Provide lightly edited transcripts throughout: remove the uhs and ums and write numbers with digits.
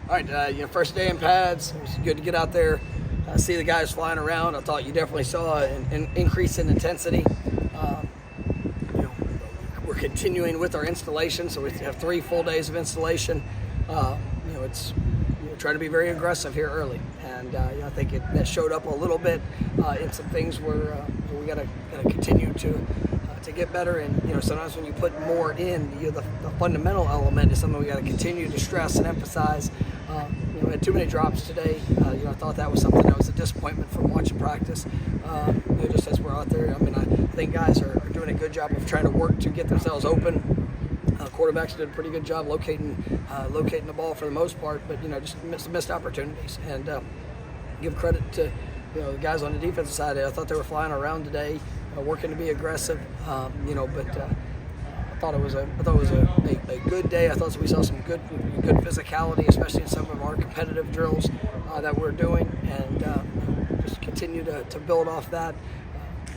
All right, first day in pads. It was good to get out there, see the guys flying around. I thought you definitely saw an increase in intensity. We're continuing with our installation, so we have 3 full days of installation. It's trying to be very aggressive here early, and I think that showed up a little bit in some things where we got to continue to get better. And sometimes when you put more in, the fundamental element is something we got to continue to stress and emphasize. We had too many drops today. I thought that was something that was a disappointment from watching practice. Just as we're out there, I think guys are doing a good job of trying to work to get themselves open. Quarterbacks did a pretty good job locating the ball for the most part, but just missed opportunities. And give credit to the guys on the defensive side. I thought they were flying around today, working to be aggressive. But I thought it was a good day. I thought we saw some good physicality, especially in some of our competitive drills that we're doing, and just continue to build off that.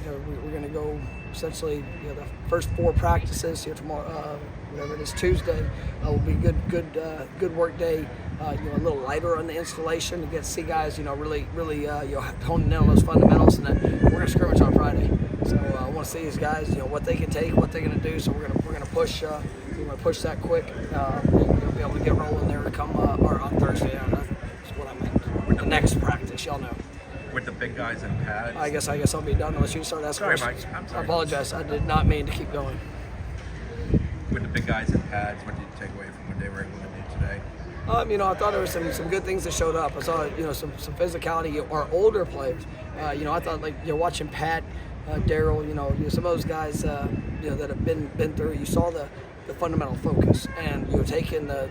We're going to go essentially the first 4 practices here tomorrow, whatever it is, Tuesday, will be good work day. A little lighter on the installation to get to see guys really honing in on those fundamentals, and then we're going to scrimmage on Friday. So I want to see these guys what they can take, what they're going to do. So we're going to push that quick. We'll be able to get rolling there to come or on Thursday. That's what I meant. The next practice, y'all know. With the big guys in pads. I guess I'll be done unless you start asking questions. Mike. I'm sorry. I apologize. I did not mean to keep going. With the big guys in pads, what did you take away from what they were able to do today? I thought there were some good things that showed up. I saw some physicality. Our older players. I thought watching Pat, Daryl. Some of those guys. That have been through. You saw the fundamental focus, and taking the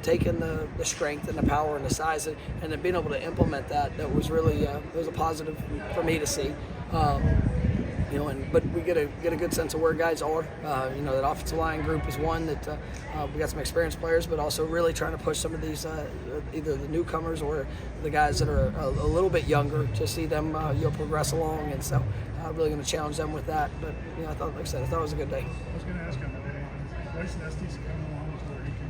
strength and the power and the size, and then being able to implement that was really it was a positive for me to see. But we get a good sense of where guys are. That offensive line group is one that we got some experienced players, but also really trying to push some of these either the newcomers or the guys that are a little bit younger to see them progress along. And so really going to challenge them with that. But I thought, like I said, it was a good day. I was going to ask on the day, Vice Estes come along to where he can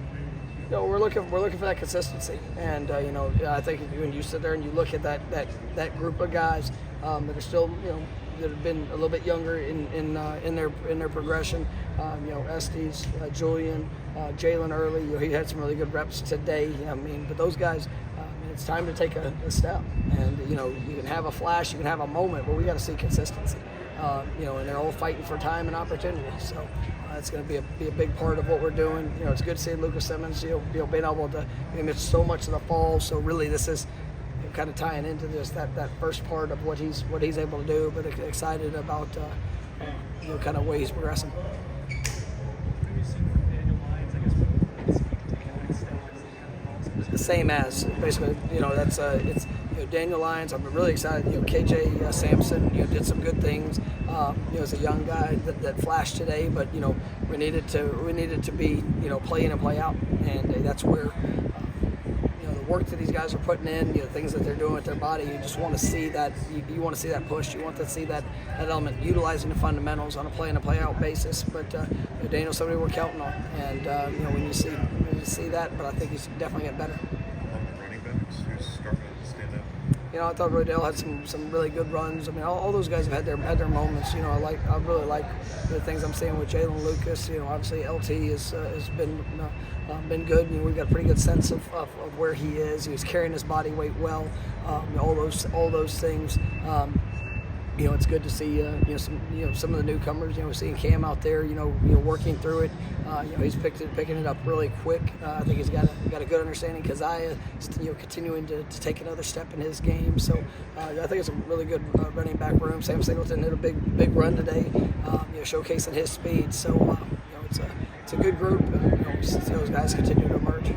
maybe. We're looking for that consistency, and I think when you sit there and you look at that group of guys that are still that have been a little bit younger in their progression, Estes, Julian, Jalen early, he had some really good reps today. But those guys, it's time to take a step, and you can have a flash, you can have a moment, but we got to see consistency. And they're all fighting for time and opportunity. So it's going to be a big part of what we're doing. It's good to see Lucas Simmons, being able to miss so much of the fall. So really, this is kind of tying into this that first part of what he's able to do. But excited about kind of way he's progressing. The same as basically, it's Daniel Lyons. I'm really excited. KJ Sampson, did some good things. As a young guy that flashed today, but we needed to be play in and play out, and that's where the work that these guys are putting in, things that they're doing with their body. You just want to see that. You want to see that push. You want to see that element utilizing the fundamentals on a play in and play out basis. But Daniel's somebody we're counting on, and when you see that, but I think he's definitely getting better. Running backs who's starting to stand up. I thought Rodell had some really good runs. All those guys have had their moments. I really like the things I'm seeing with Jalen Lucas. Obviously LT has been good. We've got a pretty good sense of where he is. He was carrying his body weight well. All those things. It's good to see some of the newcomers. We're seeing Cam out there. Working through it. He's picking it up really quick. I think he's got a good understanding. Keziah continuing to take another step in his game. So I think it's a really good running back room. Sam Singleton hit a big run today. Showcasing his speed. So it's a good group. We see those guys continue to emerge.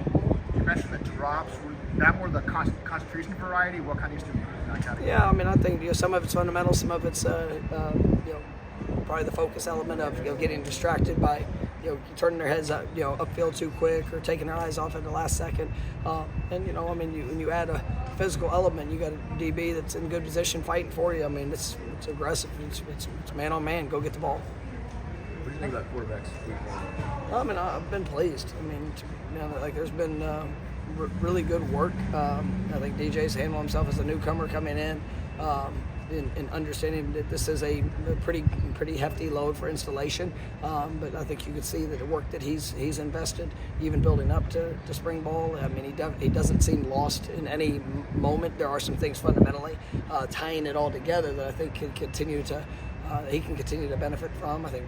You mentioned the drops. That more the concentration variety. What kind of Yeah, I think some of it's fundamental, some of it's probably the focus element of getting distracted by turning their heads up upfield too quick or taking their eyes off at the last second. And when you add a physical element, you got a DB that's in good position fighting for you. It's aggressive. It's man on man. Go get the ball. What do you think about quarterbacks week 1? I've been pleased. There's been really good work. I think DJ's handled himself as a newcomer coming in. In understanding that this is a pretty hefty load for installation, but I think you could see that the work that he's invested, even building up to spring ball. I mean, he doesn't seem lost in any moment. There are some things fundamentally tying it all together that I think he can continue to benefit from. I think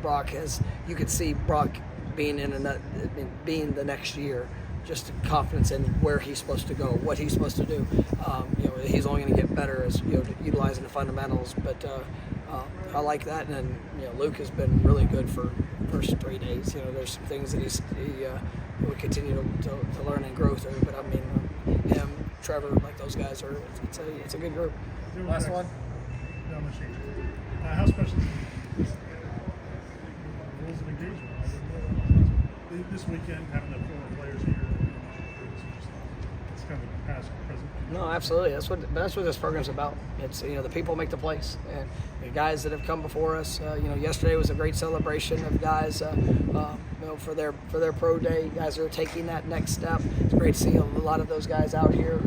you could see Brock being being the next year. Just confidence in where he's supposed to go, what he's supposed to do. He's only going to get better as utilizing the fundamentals. But I like that. And then Luke has been really good for first 3 days. There's some things that he will continue to learn and grow through. But I mean, him, Trevor, like those guys are. It's a good group. Last one. Down the sheet. How special is rules of engagement? This weekend, having the 4 players here, it's kind of past, present. No, absolutely. That's what this program's about. It's the people make the plays, and the guys that have come before us. Yesterday was a great celebration of guys. For their pro day, guys that are taking that next step. It's great to see a lot of those guys out here,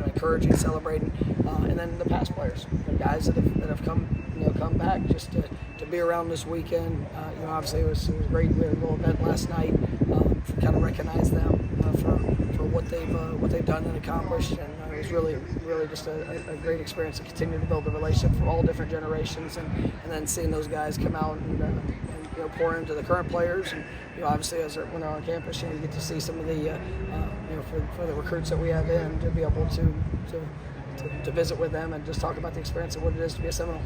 encouraging, celebrating, and then the past players, the guys that have come back just to be around this weekend. Obviously it was great. We had a little event last night to kind of recognize them for what they've done and accomplished, and it was really just a great experience to continue to build the relationship for all different generations, and then seeing those guys come out and pour into the current players, and obviously when they're on campus, you get to see some of the for the recruits that we have in, to be able to visit with them and just talk about the experience of what it is to be a Seminole.